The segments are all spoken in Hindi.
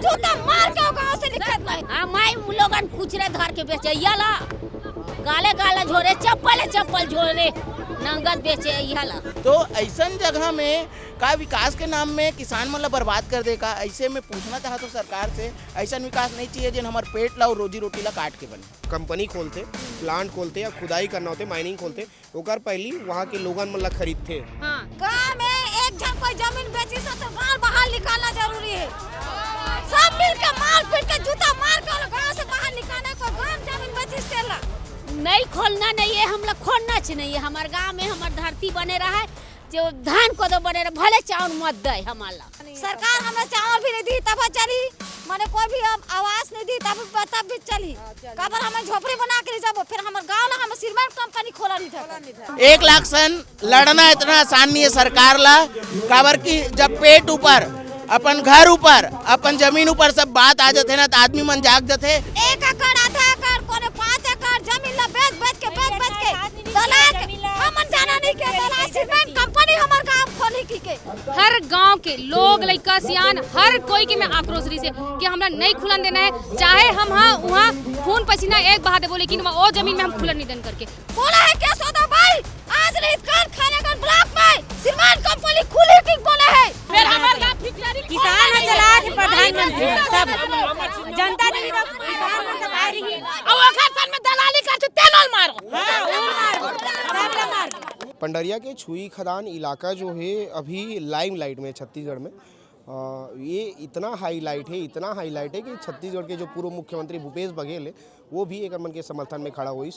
जूता मार के गांव से निकल नहीं। हां माई उ लोगन खुचरे धर के बेचे याला गाले गाले झोरे चप्पल झोरे नंगत बेचे याला। तो ऐसन जगह में का विकास के नाम में किसान मतलब बर्बाद कर देगा। ऐसे में पूछना चाहता हूँ सरकार से, ऐसा विकास नहीं चाहिए जिन हमारे पेट ला और रोजी रोटी ला काट के बने। कंपनी खोलते, प्लांट खोलते या खुदाई करना होते, माइनिंग खोलते, ओकर पहली वहाँ के लोगन मतलब खरीदते। हां गांव में एक जन कोई जमीन बेची तो गांव बाहर निकालना जरूरी है। सब मिल के मार पीट के जूता मार के गांव से बाहर निकालने को गांव जमीन बेची सेला नहीं खोलना नहीं है, हम लोग खोलना चाहिए। हमारे गांव में हमार धरती बने रहा है, जो धान को तो बने रहे, भले चावल मत दे हमारा। सरकार हमें चावल भी नहीं दी तब चली, माने कोई भी आवास नहीं दी तब भी चली। कबर हमें झोपड़ी बना के जब फिर हमारे गांव ना हम सीमेंट कंपनी खोला नहीं था। 1 लाख सन लड़ना इतना आसान नहीं है सरकार ला। काबर की जब पेट ऊपर अपन घर ऊपर अपन जमीन ऊपर सब बात आ जाते ना तो आदमी मन जाग जाते। 1 एकड़ आधा एकड़ कोने 5 एकड़ जमीन ला बेच के दलाल हमन जाना नहीं के दलाल सीमेंट कंपनी हमार गांव खोली की के। हर गांव के लोग लड़का सियान हर कोई के मैं आक्रोश रही से कि हमरा नहीं खुलन देना है, चाहे हम वहाँ खून पसीना एक बहा दे, लेकिन वो जमीन में हम खुलन नहीं देन करके। बोला है क्या सौदा भाई आज नहीं कर खाने का ब्लॉक में सीमेंट कंपनी खुली की बोला है। फिर हमार गांव किसान चला के प्रधानमंत्री सब जनता ने किसान सब आ रही है और ओखर सन में दलाली कर तेनल मारो। पंडरिया के छुई खदान इलाका जो है अभी लाइमलाइट में छत्तीसगढ़ में। ये इतना हाईलाइट है कि छत्तीसगढ़ के जो पूर्व मुख्यमंत्री भूपेश बघेल है वो भी एक मन के समर्थन में खड़ा हुई।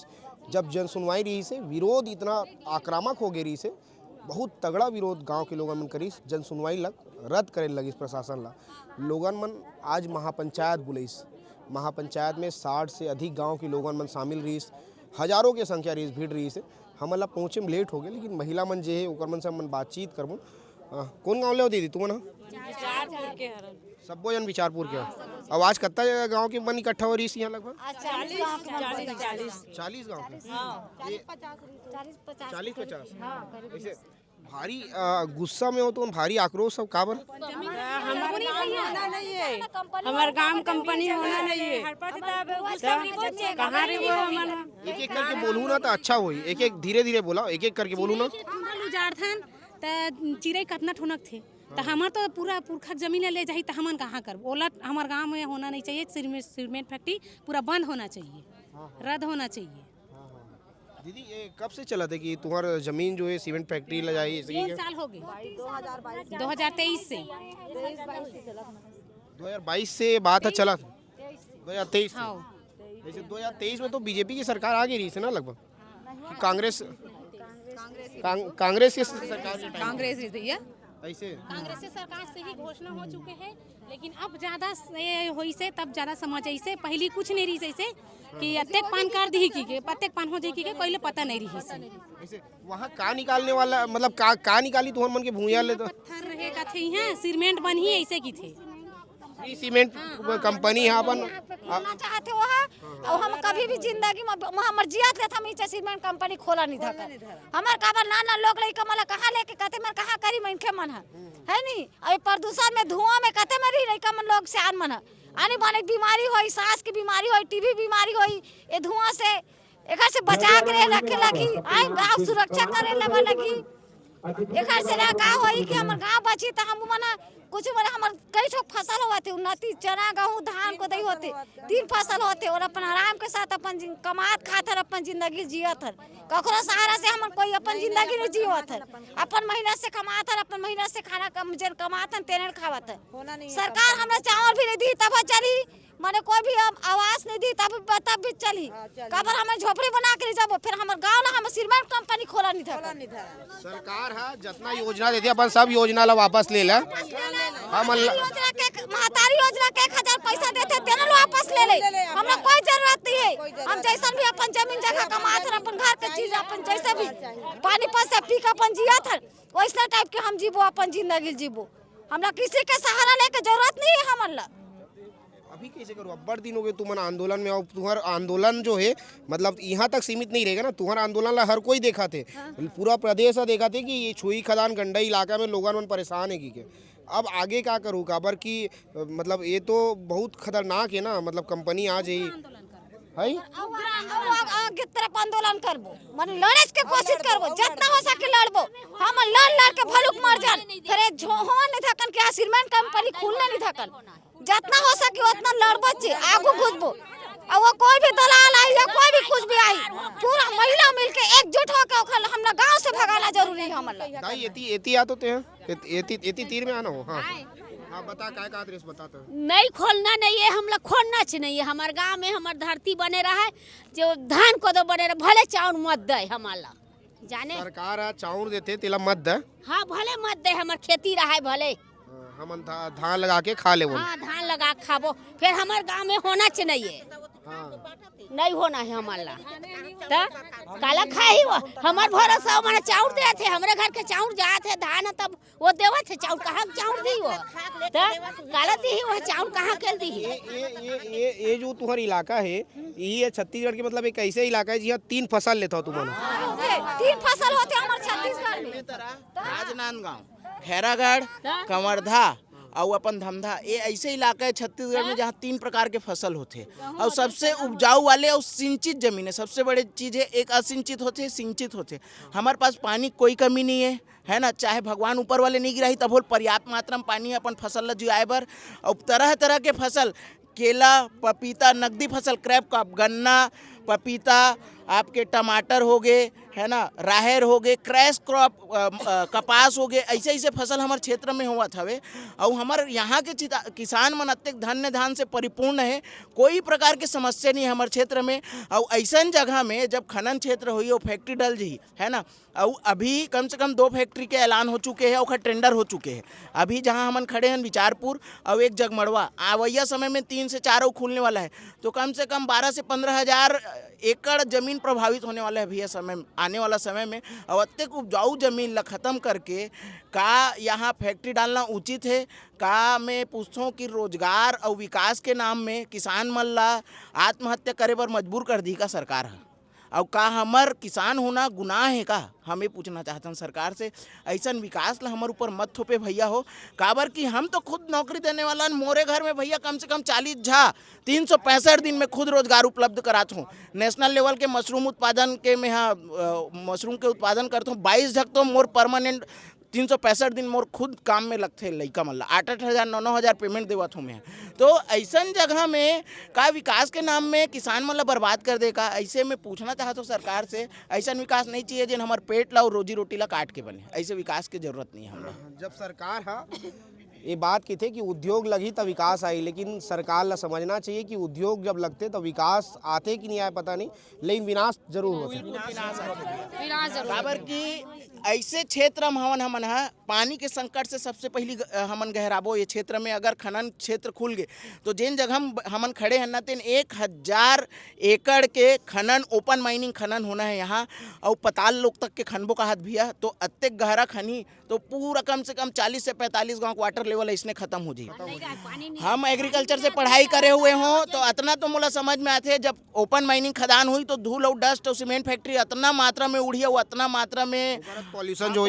जब जन सुनवाई रही से विरोध इतना आक्रामक हो गई रही से, बहुत तगड़ा विरोध गांव के लोगन मन करी, जन सुनवाई लग रद्द करे लगी प्रशासन ला। लोगन मन आज महापंचायत बुलाइस, महापंचायत में 60 से अधिक गांव के लोगन मन शामिल रही, हजारों के संख्या रही, भीड़ रही से। हम ला पहुँचे में लेट हो गए, लेकिन महिला मन जे है ओकर मन से हम बातचीत करबो। कौन गाँव ले हो दीदी तुमन? सबो जन विचारपुर के। अब आज कितना गांव के मन इकट्ठा हो रही है यहाँ? लगभग 40 गाँव के। 40-50 ऐसे भारी गुस्सा में हो तो भारी आक्रोश सब काबर? हमारे गांव कंपनी होना नहीं है। कहाँ रे वो हमारा? एक करके बोलूँ ना तो अच्छा होई। एक धीरे बोला, एक करके बोलूँ ना। उजाड़थन त चिड़ै कतना ठुनक थे तो हमार तो पूरा पुरखा जमीन ले जाही तो हमन कहाँ कर। ओला हमारे गांव में होना नहीं चाहिए। सीमेंट फैक्ट्री पूरा बंद होना चाहिए, रद्द होना चाहिए। दीदी ये कब से चला था कि तुम्हारा जमीन जो है सीमेंट फैक्ट्री ले जाए? 3 साल हो गए, 2023 से। 2022 से बात है चला था 2023 जैसे 2023 में तो बीजेपी की सरकार आ गई रही थी ना लगभग। कांग्रेस के सरकार के टाइम कांग्रेस भैया ऐसे कांग्रेस सरकार से ही घोषणा हो चुके हैं, लेकिन अब ज्यादा होई से तब ज्यादा समझ आई से। पहली कुछ नहीं रही जैसे कि अत्तेक पान कर दी की के अत्तेक पान हो जाए की के कोई पता नहीं रही से। ऐसे वहाँ का निकालने वाला मतलब का निकाली तुम्हारे मन के भूया ले तो पत्थर रहेगा थे यहाँ सीमेंट बन ही ऐसे की थे। सीमेंट कंपनी यहाँ अपन खोलना चाहते हो और हम कभी भी जिंदगी में हमर जियात ले हम इचे सीमेंट कंपनी खोला नहीं था। हमार काबर ना लोग लई कमला कहां लेके कहते मैं कहां करी मैं के मन है नहीं। अभी प्रदूषण में धुआं में कहते में रही कम लोग से आन मन आने बाने बीमारी होई, सांस की बीमारी होई, टीबी बीमारी होई। ये धुआं से एकर से बचा के रखे लगी, आई गांव सुरक्षा करे लगी। एकर से का होई कि हमर गांव बची त हम मना कुछ मना हमर कई ठो फसल होते, उन्नति चना गेहूं धान को दई होते, 3 फसल होते और अपन आराम के साथ अपन कमात खातर अपन जिंदगी जियत हर। ककरो सहारा से हमन कोई अपन जिंदगी नहीं जियत हर। अपन मेहनत से कमात हर, अपन मेहनत से खाना जन कमात हन तेने खावत हर। सरकार हमरा चावल भी नहीं दी तब चली, माने कोई भी आवास नहीं दी तब भी चली। कबर हमें झोपड़ी बना के जब फिर हमार गांव ना हम सीमेंट कंपनी खोला नहीं था। सरकार है जितना योजना देती है अपन सब योजना ला वापस ले ले। हम महतारी योजना के 1000 पैसा देते तेने वापस ले ले। हमरा कोई जरूरत नहीं है। हम जैसन भी अपन जमीन जगह कमात हर, अपन घर के चीज अपन जैसे भी पानी पर से पी के अपन जियत हर, वैसा टाइप के हम जीवो अपन जिंदगी जीवो। हमरा किसी के सहारा लेके जरूरत नहीं है हमन ला। अभी कैसे करो? अब बड़ दिन हो गए तुम आंदोलन में, और तुम्हारा आंदोलन जो है मतलब यहाँ तक सीमित नहीं रहेगा ना। तुम्हारा आंदोलन ला हर कोई देखा थे, पूरा प्रदेश देखा थे कि ये छुई खदान गंडई इलाका में लोगन मन परेशान है की के। अब आगे क्या करूँ काबर कि मतलब ये तो बहुत खतरनाक है ना, मतलब कंपनी आ जाई है आगे तरफ आंदोलन करबो, माने लड़े के कोशिश करबो, जितना हो सके लड़बो। हम लड़ के भलुक मर जान, फिर झोहो नहीं थकन के सीमेंट कंपनी खुलने नहीं थकन, जितना हो सके उतना लड़बो छे, आगू घुसबो। और वो कोई भी दलाल आई या कोई भी कुछ भी आई, पूरा महिला मिलके एकजुट होकर हमने गांव से भगाना जरूरी है हमरा। दाई एती आ तो ते हैं एती तीर में आना हो। हाँ हाँ बता काय का आदेश बताते नहीं खोलना नहीं है, हम लोग खोलना चाहिए। हमारे गांव में हमार धरती बने रहा है, जो धान को तो बने रहे, भले चाउर मत दे हमारा जाने सरकार है चाउर देते तेला मत दे। हाँ भले मत दे, हमार खेती रहा है भले हम धान लगा के खा ले वो। हाँ धान लगा खाबो, फिर हमारे गांव में होना चाहिए। हाँ नहीं होना है हमारा तो काला खाई वो हमार भरोसा हमारा चाउर दे थे, हमारे घर के चाउर जाते थे धान तब वो देवा थे चाउर, कहाँ चाउर दी वो तो काला दी वो चाउर कहाँ कर दी। ये जो तुम्हारा इलाका है ये छत्तीसगढ़ के मतलब एक ऐसे इलाका है जहाँ 3 फसल लेता हो तुम्हारा। 3 फसल होते हमारे छत्तीसगढ़ में, राजनांदगांव, खैरागढ़, कंवरधा और अपन धमधा, ये ऐसे इलाका है छत्तीसगढ़ में जहाँ 3 प्रकार के फसल होते और सबसे उपजाऊ वाले और सिंचित जमीन है। सबसे बड़ी चीज़ है, एक असिंचित होते सिंचित होते। हमारे पास पानी कोई कमी नहीं है ना, चाहे भगवान ऊपर वाले नहीं गिराही तब पर्याप्त मात्रा में पानी है अपन फसल ला जुआए बर। और तरह तरह के फसल, केला, पपीता, नकदी फसल, क्रैप का, गन्ना, पपीता, आपके टमाटर हो गए है ना, राहेर हो गए, क्रैश क्रॉप कपास हो गए, ऐसे ऐसे फसल हमारे क्षेत्र में हुआ था। और हमारे यहाँ के किसान मन अत्यंत धन्य धान से परिपूर्ण है, कोई प्रकार की समस्या नहीं है हमारे क्षेत्र में। और ऐसा जगह में जब खनन क्षेत्र हुई और फैक्ट्री डल जी है ना, और अभी कम से कम 2 फैक्ट्री के ऐलान हो चुके हैं और टेंडर हो चुके हैं। अभी जहाँ हम खड़े हैं विचारपुर और एक जगमड़वा, आवैया समय में 3 से 4 खुलने वाला है, तो कम से कम 12 से 15 हज़ार एकड़ जमीन प्रभावित होने वाला है भैया समय आने वाला समय में। और अत्यधिक उपजाऊ जमीन ला खत्म करके का यहाँ फैक्ट्री डालना उचित है का? मैं पूछता हूँ कि रोजगार और विकास के नाम में किसान मन ला आत्महत्या करे पर मजबूर कर दी का सरकार है? और का हमार किसान होना गुनाह है का? हमें पूछना चाहते हैं सरकार से। ऐसा विकास ला हमारे ऊपर मत थोपे भैया हो, काबर कि हम तो खुद नौकरी देने वाला, मोरे घर में भैया कम से कम 40 झा 365 दिन में खुद रोजगार उपलब्ध कराता हूँ। नेशनल लेवल के मशरूम उत्पादन के मैं यहाँ मशरूम के उत्पादन करता हूँ। 22 झक तो मोर परमानेंट 365 दिन मोर खुद काम में लगते लइका मन ला 8-8 हज़ार 9-9 हज़ार पेमेंट देवत हूँ मैं। तो ऐसा जगह में का विकास के नाम में किसान मन ला बर्बाद कर दे का? ऐसे में पूछना चाहता हूँ सरकार से, ऐसा विकास नहीं चाहिए जिन हमारे पेट ला और रोजी रोटी ला काट के बने। ऐसे विकास की जरूरत नहीं है हमरा। जब सरकार है ये बात की थे कि उद्योग लगी तब विकास आई, लेकिन सरकार ला समझना चाहिए कि उद्योग जब लगते तो विकास आते कि नहीं आए पता नहीं, लेकिन विनाश जरूर होता। काबर कि ऐसे क्षेत्र में हमन है पानी के संकट से सबसे पहली हमन गहराबो। ये क्षेत्र में अगर खनन क्षेत्र खुल गए तो जिन जगह हमन खड़े हैं ना, तेन 1000 एकड़ के खनन ओपन माइनिंग खनन होना है यहाँ, और पताल लोग तक के खनबो का हाथ भैया, तो अत्यधिक गहरा खनी तो पूरा कम से कम 40 से 45 गाँव का वाटर लेवल इसने खत्म हो जाए। हम एग्रीकल्चर से पढ़ाई करे हुए हों तो इतना तो मुला समझ में आते, जब ओपन माइनिंग खदान हुई तो धूल और डस्ट और सीमेंट फैक्ट्री इतना मात्रा में उड़ी है, वो इतना मात्रा में पॉल्यूशन जो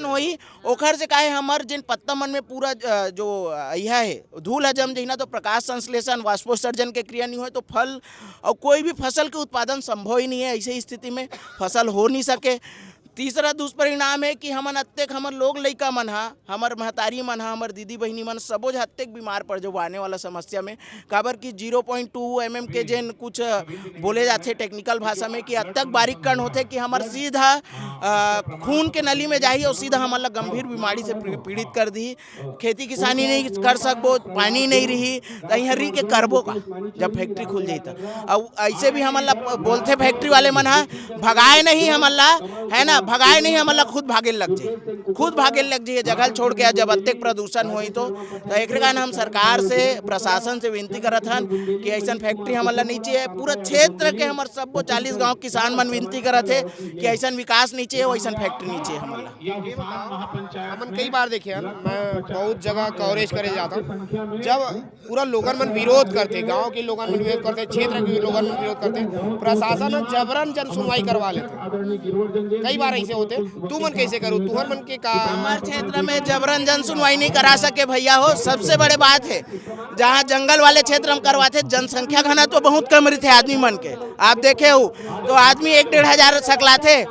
हुई ओखर से काहे हमार जिन पत्ता मन में पूरा जो यह है धूल है जम जाइना, तो प्रकाश संश्लेषण वाष्पोत्सर्जन के क्रिया नहीं हो तो फल और कोई भी फसल के उत्पादन संभव ही नहीं है। ऐसे स्थिति में फसल हो नहीं सके। तीसरा दुष्परिणाम है कि हमन अत्यक हमर लोग लइका मन हा, हमर महतारी मन हा, हमर दीदी बहिनी मन सबो अत्यक बीमार पड़ जाओ आने वाला समस्या में। काबर कि 0.2 mm के जेन कुछ बोले जाते टेक्निकल भाषा में कि अत्यक बारीक कण होते कि हमर सीधा खून के नली में जाही और सीधा हमन ला गंभीर बीमारी से पीड़ित कर दी। खेती किसानी नहीं कर सकबो, पानी नहीं रही तो यहाँ रही के करबो का जब फैक्ट्री खुल जाई तो। और ऐसे भी हमन ला बोलते फैक्ट्री वाले मन हा भगाए नहीं हमन ला, है ना, भगाए नहीं हमला खुद भागे लग जाए, खुद भागे लग जाइए जगह छोड़ के। जब अत्यक प्रदूषण हुई तो एक कारण हम सरकार से प्रशासन से विनती करत हन कि ऐसा फैक्ट्री हमला नहीं चाहिए। पूरा क्षेत्र के हमारे सबको 40 गांव किसान मन विनती करत है कि ऐसा विकास नहीं चाहिए, वैसा फैक्ट्री नहीं चाहिए हमला। हमन कई बार देखे हैं, मैं बहुत जगह कवरेज करे जाता हूँ, जब पूरा लोगन मन विरोध करते, गांव के लोगन मन विरोध करते, क्षेत्र के लोगन मन विरोध करते, प्रशासन जबरन जन सुनवाई करवा लेते। कई बार बार ऐसे होते, तू मन कैसे करूँ, तुहर मन के का हमारे क्षेत्र में जबरन जन सुनवाई नहीं करा सके भैया हो। सबसे बड़े बात है जहाँ जंगल वाले क्षेत्र में करवाते जनसंख्या घना तो बहुत कम रही थे आदमी मन के, आप देखे हो तो आदमी 1-1.5 हजार सकला थे,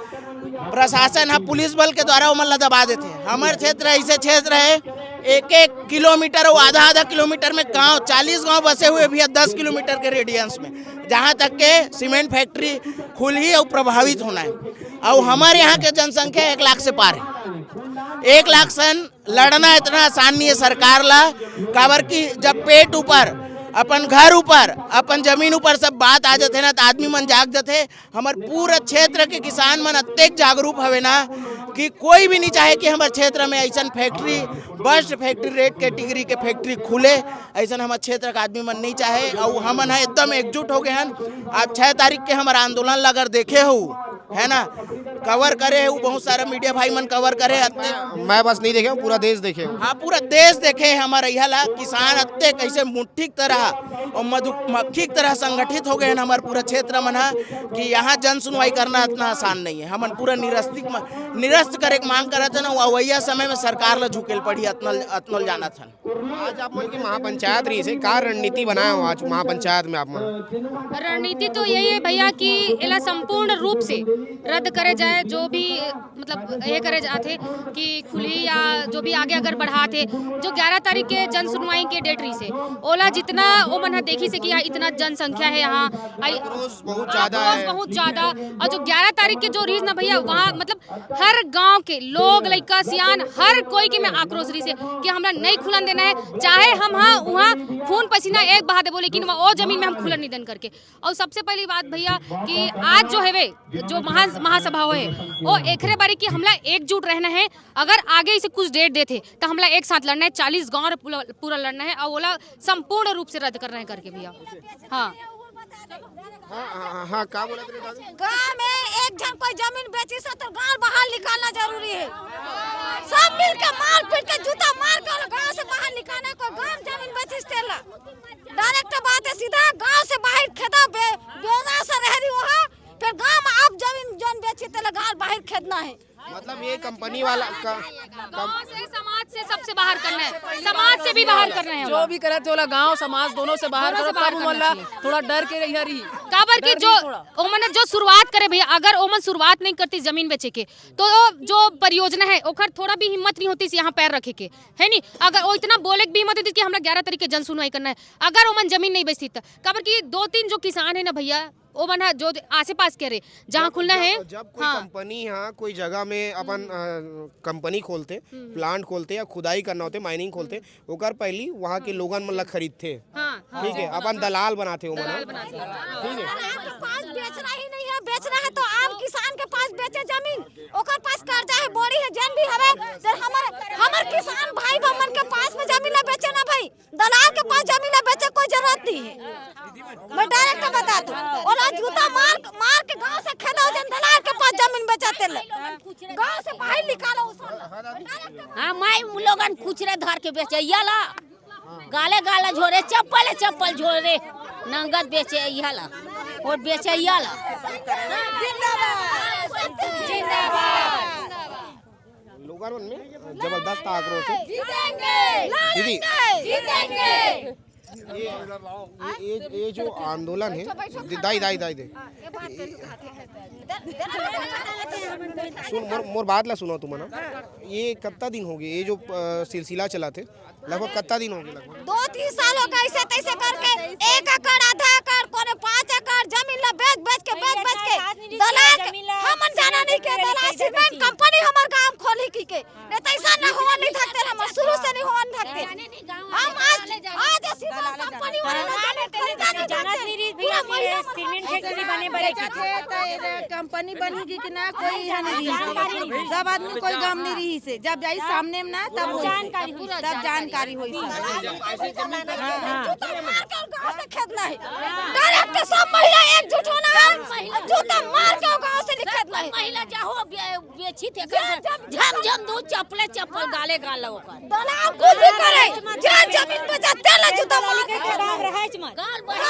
प्रशासन हाँ पुलिस बल के द्वारा उमल दबा देते। हमारे क्षेत्र ऐसे क्षेत्र है 1-1 किलोमीटर और आधा किलोमीटर में गांव 40 गांव बसे हुए भी है 10 किलोमीटर के रेडियंस में, जहां तक के सीमेंट फैक्ट्री खुली और प्रभावित होना है। और हमारे यहाँ के जनसंख्या 1 लाख से पार है। 1 लाख सन लड़ना इतना आसान नहीं है सरकार ला, काबर की जब पेट ऊपर अपन घर ऊपर अपन जमीन ऊपर सब बात आ जाते ना तो आदमी मन जाग जाते। हमारे पूरा क्षेत्र के किसान मन अत्यधिक जागरूक हवे ना कि कोई भी नहीं चाहे कि हमारे क्षेत्र में ऐसा फैक्ट्री बस्ट फैक्ट्री रेट कैटेगरी के फैक्ट्री खुले, ऐसा हमारे क्षेत्र का आदमी मन नहीं चाहे। और हमन है एकदम एकजुट हो गए हैं। आप 6 तारीख के हमारा आंदोलन अगर देखे हो है ना, कवर करे वो बहुत सारा मीडिया भाई मन कवर करे। मैं बस नहीं देखे हूँ, पूरा देश देखे हूँ। हाँ पूरा देश देखे हमारे यहाँ ला किसान अत्ते कैसे मुट्ठी की तरह और मधुमक्खी की तरह संगठित हो गए हैं हमारे पूरा क्षेत्र में ना, कि यहाँ जन सुनवाई करना इतना आसान नहीं है। हमन पूरा निरस्त करे मांग करत है ना, वही समय में सरकार ला झुकेल पड़ी अतनल जाना था। आज आप मन की महापंचायत रही से का रणनीति बनाया हो आज महापंचायत में आप मन? रणनीति तो यही है भैया कि इला संपूर्ण रूप से रद्द करे जाए, जो भी मतलब ये करे जाते कि खुली या जो भी आगे अगर बढ़ाते। जो 11 तारीख के जन सुनवाई के डेट रही से ओला जितना वो मन देखी से कि यहाँ इतना जनसंख्या है, यहाँ बहुत ज्यादा है। और जो 11 तारीख के जो रीज ना भैया वहाँ मतलब हर गांव के लोग लड़का सियान हर कोई के में आक्रोश रही से कि हमरा नहीं खुलन देना है, चाहे हम वहाँ खून पसीना एक बहा देबो लेकिन वो जमीन में हम खुलन नहीं देन करके। और सबसे पहली बात भैया कि आज जो है वे जो महासभा है वो एकरे बारी की हमला एकजुट रहना है। अगर आगे इसे कुछ डेट देते तो हमला एक साथ लड़ना है, 40 गांव पूरा लड़ना है और ओला संपूर्ण रूप से रद्द करना है करके भैया। हाँ हाँ क्या बोला तेरे दादी? गाँव में एक जन कोई जमीन बेची से तो गाँव बाहर निकालना जरूरी है। सब मिल के मार पीट के जूता मार के गाँव से बाहर निकालना। कोई गाँव जमीन बेची से डायरेक्ट बात है, सीधा गाँव से बाहर खेदा बेवजह से रह रही वहाँ, फिर गाँव में आप जमीन जन बेची तो गाँव बाहर खेदना है। मतलब ये कंपनी वाला गाँव से समाज से सबसे बाहर करना है, समाज से भी बाहर करना है। जो भी करे तो गांव समाज दोनों से बाहर करो, तब मोहल्ला थोड़ा डर के रही काबर की जो ओमन जो शुरुआत करे भैया, अगर ओमन शुरुआत नहीं करती जमीन बेचे के तो जो परियोजना है ओखर थोड़ा भी हिम्मत नहीं होती यहाँ पैर रखे के है नहीं। अगर वो इतना बोले भी हिम्मत होती कि हमरा 11 तारीख के जन सुनवाई करना है, अगर ओमन जमीन नहीं बेचती काबर की 2-3 जो किसान है ना भैया वो बना जो आसे पास के रहे जहाँ खुलना है। जब कोई कंपनी यहाँ कोई जगह में अपन कंपनी खोलते, प्लांट खोलते या खुदाई करना होते, माइनिंग खोलते, ओकर पहली वहाँ के लोगन मतलब खरीदते, ठीक है, अपन दलाल बनाते हो मना, ठीक है। पास बेचना ही नहीं है, बेचना है तो आम किसान के पास बेचे जमीन, ओकर पास कर्जा है, बोरी है, जन भी हवे, हमर किसान भाई बहन के पास में जमीन ना बेचे ना भाई, दलाल के पास जमीन ना बेचे कोई जरूरत नहीं है। मैं डायरेक्ट बता दूं, और जूता मार के गांव से खेदा जन दलाल के पास जमीन बेचते ले, गांव से बाहर निकालो उसको। हाँ माई लोगन खुचरे धर के बेचे याला, गाले झोरे, चप्पल झोरे, नंगत बेचे याला और बेचे याला। लोगन में जबरदस्त आक्रोश है। दीदी ये जो आंदोलन है, दाई दे सुन मोर बात ला सुनो तुम ना, ये कितना दिन हो गए ये जो सिलसिला चला थे, लगभग कितना दिन हो गए? लगभग 2-3 साल हो गए ऐसे तैसे करके 1 एकड़ आधा एकड़ कोने 5 एकड़ जमीन ला बेच के दलाल हमन जाना नहीं के दलाल सीमेंट कंपनी हमर गांव खोली के नहीं तैसा ना होवा नहीं थकते, हम शुरू से नहीं होवा थकते। हम आज सीधा कंपनी वाले जानत नहीं रही भैया सीमेंट फैक्ट्री बने बड़े की कंपनी बनी कि ना कोई यहाँ नहीं रही, सब आदमी कोई गम नहीं रही से, जब जाई सामने में ना तब जानकारी हुई खेदना है, डायरेक्ट सब महिला एकजुट होना है, जूता मार के गांव से निकलना है। महिला जाहो बेची थे झम दू चप्पल गाले ओकर दलाल कुछ भी करे, जान जमीन बेचा तेल जूता मार के रहे मत गाल बढ़ा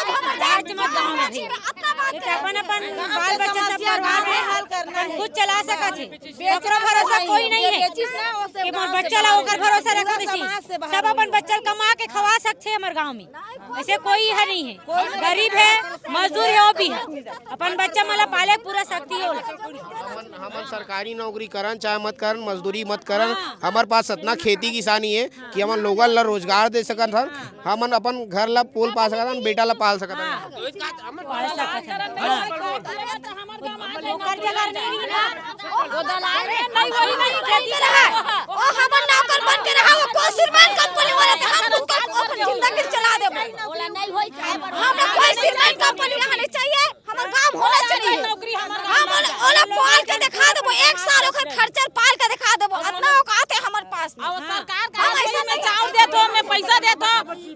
अपन अपन बाल बच्चा सब परिवार में खुद चला सकत है। ओकरा भरोसा कोई नहीं है कि मोर बच्चा ला ओकर भरोसा रखत सी। सब अपन बच्चा कमा के खवा सकते हमारे गांव में, ऐसे कोई है नहीं है। गरीब है, मजदूर है, वो भी है, अपन बच्चा मला पाले पूरा शक्ति होला। हम सरकारी नौकरी करन चाहे मत करन, मजदूरी मत करन, हमारे पास इतना खेती किसानी है कि हम लोगन ला रोजगार दे सकत हन, हमन अपन घर ला पोल पा सकत हन, बेटा ला पाल सकत हन। ओकर जगह नहीं ना, वो दलाल नहीं वही नहीं खेती रहा ओ हमर नौकर बन के रहा, वो कोई सिरमैन कंपनी वाला था, हम उसका अपन जिंदगी चला देबो। ओला नहीं होई खाए बर हमरा कोई सिरमैन कंपनी रहने चाहिए, हमर गांव होना चाहिए। हम ओला पाल के दिखा देबो, एक साल ओकर खर्चा पाल के दिखा देबो, इतना औकात है हमर पास में। और सरकार का ऐसा में चाउर दे दो, मैं पैसा दे दो,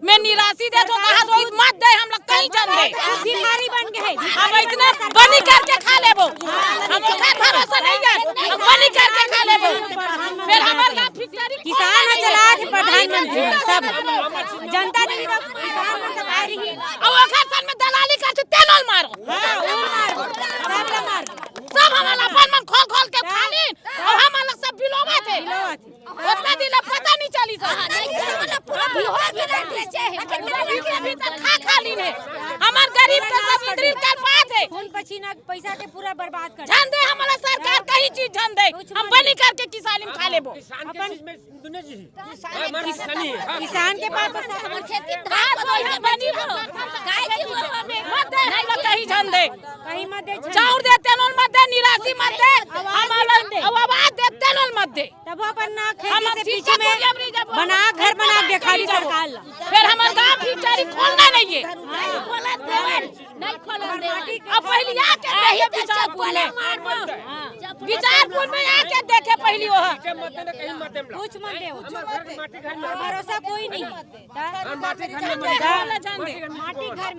मैं निराशी दे दो, कहा तो मत दे, हम लोग कहीं जन दे भिखारी बन गए। अब इतने बनी करके खा लेबो, हम का भरोसा नहीं है, हम बनी करके खा लेबो। फिर हमार का फिक्री किसान चला के प्रधानमंत्री सब जनता नहीं किसान में सब आ रही है। और ओकर सन में दलाली करते तेनोल मारो, सब मार सब हमारा अपन मन खोल खोल के खा ली, और हमारा सब बिलोवा थे, उतना दिन पता नहीं चली था। पूरा बिलोवा के बेचे है, खा ली है, हमार गरीब का सब ड्रिल कर पाते है, खून पसीना पैसा के पूरा बर्बाद कर जान दे। हमारा सरकार कहीं चीज जान दे, हम बनी करके किसानी में खा लेबो। किसान के पास हमर खेती धान बदल बनी हो गाय की हो हमें मत दे, हम कहीं जान दे, कहीं मत दे, चाउर दे तेनोल मत दे, निराशी मत दे, हमारा आवाज दे तेनोल मत दे, तब अपन ना खेती से पीछे में बना घर बना के खाली सरकार ला। फिर हमार गांव फिटरी खोलना नहीं है, नहीं खोला देवन नहीं खोला देवन। अब पहली आके रहिए बिचारपुर में, बिचारपुर में आके देखे पहली वो कुछ मत दे, भरोसा कोई नहीं माटी घर में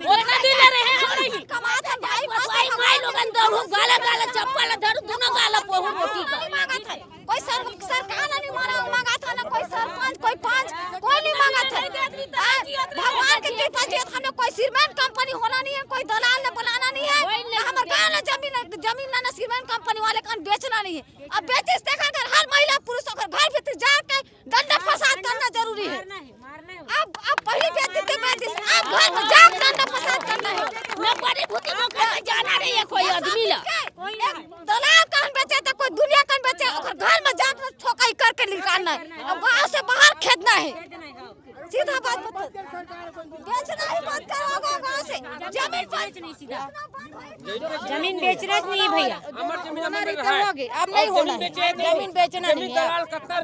उतना दिन रहे हम कमात है भाई, भाई माई लोगन दौड़ू गाला गाला चप्पल धरू दोनों गाला पोहू रोटी का मांगा था कोई सरकार नहीं मांगा था ना, कोई सरपंच कोई पंच कोई नहीं मांगा था। भगवान की कृपा से हमने कोई सिरमैन कंपनी होना नहीं है, कोई दलाल ने बनाना नहीं है, हमारे गांव में जमीन ना सिरमैन कंपनी वाले का बेचना नहीं है। अब बेचे देखा कर हर महिला पुरुष घर भीतर जाके दंड फसाद करना जरूरी है। अब पहली बेचती थी, अब घर में जाके दंड फसाद करना है। मैं बड़ी भूती नौकर में जाना नहीं है कोई आदमी ला, दलाल कौन बेचे तो कोई दुनिया कौन बेचे, घर में जाकर ठोकाई करके निकालना है। अब गांव से बाहर खेदना है, सीधा बात बेचना ही मत करो गांव से, जमीन नहीं सीधा जमीन बेचना नहीं है भैया, अब नहीं होना है, जमीन बेचना नहीं है,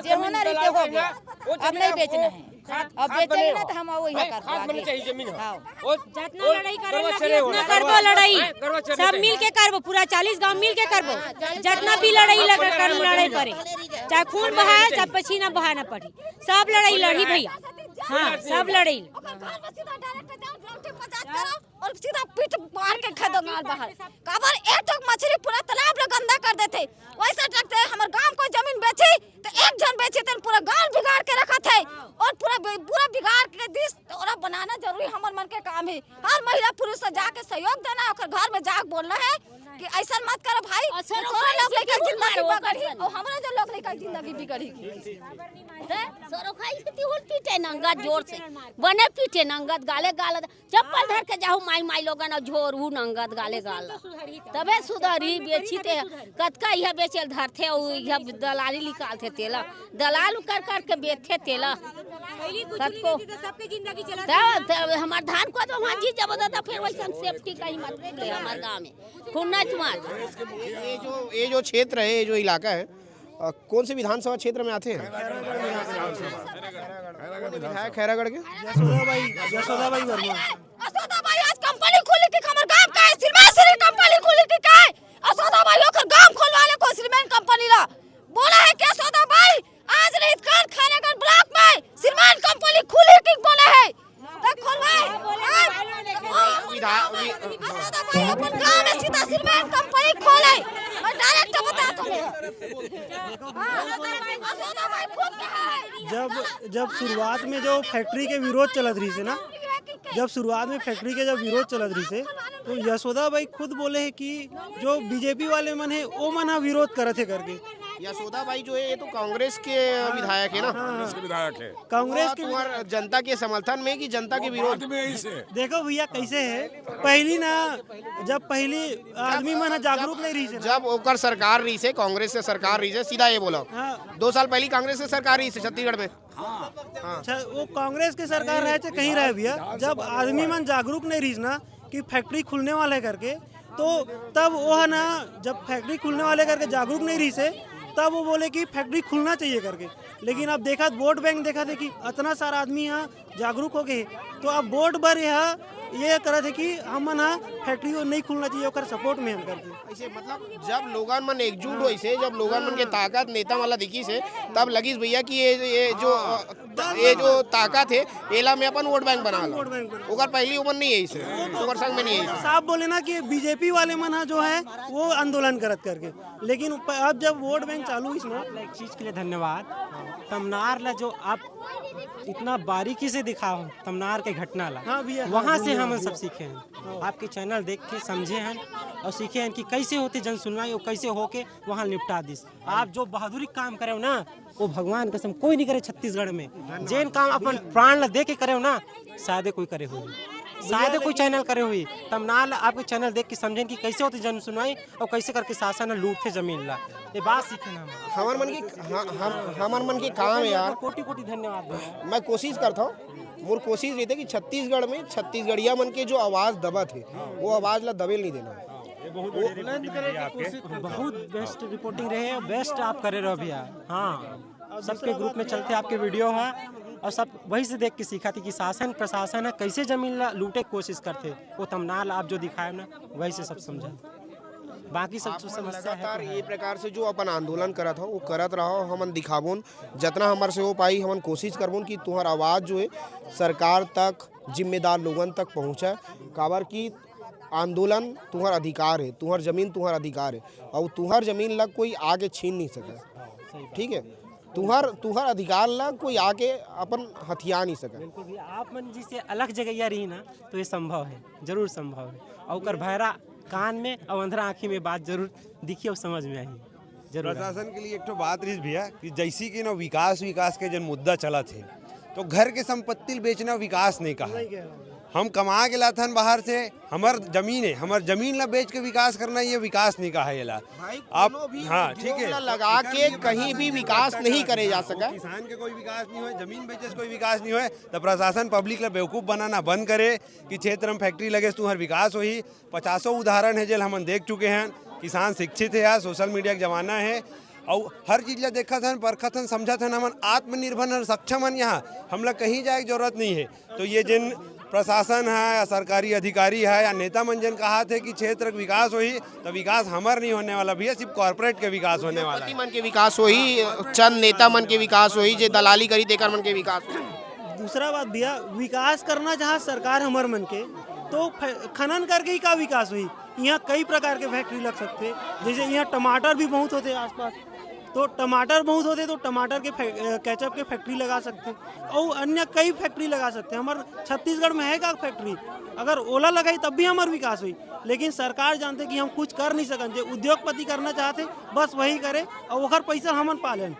जो होना रहते हो गया, अब नहीं बेचना है। अब बेचेंगे ना तो हम वही जितना लड़ाई करना करबो, लड़ाई सब मिल के करबो, पूरा 40 गांव मिल के करबो, जितना भी लड़ाई लड़ाई करे, चाहे खून बहाए चाहे पसीना बहाना पड़ी, सब लड़ाई लड़ी भैया, हाँ सब लड़ाई। और सीधा पीठ मार के खा दो गाल बाहर, काबर एक टोक मछली पूरा तालाब ला गंदा कर देते, वैसा लगते है हमारे गांव को जमीन बेची तो एक जन बेचे तो पूरा गांव बिगाड़ के रखा थे, और पूरा बिगाड़ के दिस ओरा बनाना जरूरी हमर मन के काम है। हर महिला पुरुष से जाके सहयोग देना, और घर में जाके बोलना है कि ऐसा मत करो भाई, थोड़ा लोग लेकर जिंदगी बिगड़ी, और हमारा जो लोग लेकर जिंदगी बिगड़ी सरो खाई खेती उल पीटे नंगा जोर से बने पीटे नंगत गाले गाल चप्पल धर के जाहू माई माई लोगन झोर हु नंगत गाले गाल तबे सुधरी बेची ते कतका यह बेचल धरथे और यह दलाली निकालते तेला दलाल कर कर के बेचते तेला कतको सबके जिंदगी चला हमार धान को तो वहां जी जब दादा फिर वैसा सेफ्टी कहीं मत ले हमार गांव में खुन्ना चमार। ये जो क्षेत्र है, ये जो इलाका है, कौन से विधानसभा क्षेत्र में आते हैं? विधायक खैरागढ़ के यशोदा भाई वर्मा। यशोदा भाई आज कंपनी खुली कि हमर गांव का है, सिरमैन कंपनी खुली कि का है? यशोदा भाई ओकर गांव खोलवाले को सिरमैन कंपनी ला बोला है कि यशोदा भाई आज रहित कर खैरागढ़ ब्लॉक में सिरमैन कंपनी खुली कि बोला है देख खोलवाए। यशोदा भाई अपन गांव में सीधा सिरमैन कंपनी खोले, मैं डायरेक्ट बता दूं। जब शुरुआत में जो फैक्ट्री के विरोध चलत रही से ना, जब शुरुआत में फैक्ट्री के जब विरोध चलत रही से तो यशोदा भाई खुद बोले हैं कि जो बीजेपी वाले मन है वो मन विरोध करे थे करके। यशोदा भाई जो है ये तो कांग्रेस के विधायक है ना, कांग्रेस के विधायक है। कांग्रेस तो तुम्हारा जनता के समर्थन में कि जनता के विरोध में ही से देखो भैया कैसे है, पहली ना जब पहली आदमी मन जागरूक नहीं रही से ना। जब ओकर सरकार रही से, कांग्रेस से सरकार रही से, सीधा ये बोला हाँ 2 साल पहले कांग्रेस से सरकार रही से छत्तीसगढ़ में। अच्छा, वो कांग्रेस के सरकार रहे थे कहीं रहे भैया, जब आदमी मन जागरूक नहीं रही ना कि फैक्ट्री खुलने वाला है करके, तो तब वो है ना जब फैक्ट्री खुलने वाले करके जागरूक नहीं रही से, तब वो बोले कि फैक्ट्री खुलना चाहिए करके। लेकिन अब देखा वोट बैंक देखा थे कि इतना सारा आदमी यहाँ जागरूक हो गए, तो अब वोट भर यहाँ ये करे थे कि हम ना फैक्ट्री नहीं खुलना चाहिए, ओकर सपोर्ट में हम करते। ऐसे मतलब जब लोगन मन एकजुट हुई से, जब लोगन मन के ताकत नेता वाला दिखी से, तब लगी भैया कि ये जो ताकत है एला में अपन वोट बैंक बना लो। ओकर पहली उम्र नहीं है इसे, ओकर संग में नहीं है। साहब बोले ना कि बीजेपी वाले मन जो है वो आंदोलन करत करके, लेकिन अब जब वोट बैंक चालू हुई ना, एक चीज़ के लिए धन्यवाद। तमनार ला जो आप इतना बारीकी से दिखाओ, तमनार के घटना ला, हाँ भैया, वहाँ से हम सब सीखे हैं। आपके चैनल देख के समझे हैं और सीखे हैं कि कैसे होते जन सुनवाई और कैसे होके वहाँ निपटा दिस। आप जो बहादुरी काम करे हो ना, वो भगवान कसम कोई नहीं करे छत्तीसगढ़ में। जेन काम अपन प्राण ला दे के करे हो ना, शायद कोई करे हुई, शायद कोई चैनल करे हुई। तमनार आपके चैनल देख के समझें कि कैसे होती जन सुनवाई और कैसे करके शासन लूटते जमीन ला। ये बात सीखे ना हमार मन के काम है यार। कोटि कोटि धन्यवाद। मैं कोशिश करता हूँ, मोर कोशिश रहती है कि छत्तीसगढ़ में छत्तीसगढ़िया मन के जो आवाज़ दबत है वो आवाज़ ला दबेल नहीं देना। बहुत बेस्ट रिपोर्टिंग रहे, बेस्ट आप करे रहो भैया। हाँ, सबके ग्रुप में चलते आपके वीडियो है और सब वही से देख के सीखा थी कि शासन प्रशासन है कैसे जमीन लूटे कोशिश करते। वो तमनाल आप जो दिखाए ना वही से सब समझा, बाकी सब समस्या लगातार ये प्रकार से जो अपन आंदोलन करत हो वो करत रहो, हमन दिखाबोन जितना हमार से हो पाई, हमन कोशिश करबोन कि तुम्हार आवाज़ जो है सरकार तक, जिम्मेदार लोगन तक पहुँचे। काबर की आंदोलन तुम्हार अधिकार है, तुम्हार जमीन तुम्हार अधिकार है और तुम्हार जमीन ला कोई आगे छीन नहीं सके। ठीक है, तुम्हार अधिकार ला कोई आके अपन हथिया नहीं सके। बिल्कुल भी आप मन जी से अलग जगह रही ना तो ये संभव है, जरूर संभव है। और कर भैरा कान में और अंधरा आँखी में बात जरूर दिखी और समझ में आई जरूर। प्रशासन के लिए एक तो बात रही भैया कि जैसी कि ना विकास के जन मुद्दा चला थे, तो घर के संपत्ति बेचना विकास नहीं कहा। हम कमा के लाथन बाहर से, हमार जमीन है, हमार जमीन ला बेच के विकास करना, ये विकास नहीं कहा है ला। आप हाँ ठीक है, लगा के कहीं भी विकास नहीं करे जा सका। किसान के कोई विकास नहीं हो, जमीन बेचे से कोई विकास नहीं हो, तो प्रशासन पब्लिक ला बेवकूफ़ बनाना बंद करे कि क्षेत्र में फैक्ट्री लगे तो हर विकास हो ही। 50 उदाहरण है जेल हम देख चुके हैं। किसान शिक्षित है यार, सोशल मीडिया का जमाना है और हर चीज़ ला देखा था, परखा था, समझा था। हमन आत्मनिर्भर और सक्षम है, यहाँ हम लोग कहीं जाए की जरूरत नहीं है। तो ये जिन प्रशासन है या सरकारी अधिकारी है या नेता मंजन कहा थे कि क्षेत्र का विकास हो ही, तो विकास हमार नहीं होने वाला भैया, सिर्फ कॉर्पोरेट के विकास होने वाला है। मन के विकास हो ही, चंद नेता मन के विकास हो ही, जो दलाली करी देकर मन के विकास हो। दूसरा बात भैया, विकास करना चाह सरकार हमार मन के, तो खनन करके ही का विकास हुई। यहाँ कई प्रकार के फैक्ट्री लग सकते, जैसे यहाँ टमाटर भी बहुत होते आसपास, तो टमाटर बहुत होते तो टमाटर के केचप के फैक्ट्री लगा सकते और अन्य कई फैक्ट्री लगा सकते। हमारे छत्तीसगढ़ में है का फैक्ट्री, अगर ओला लगाई तब भी हमार विकास हुई। लेकिन सरकार जानते कि हम कुछ कर नहीं सकते, उद्योगपति करना चाहते बस वही करे और ओकर पैसा हमन पालन।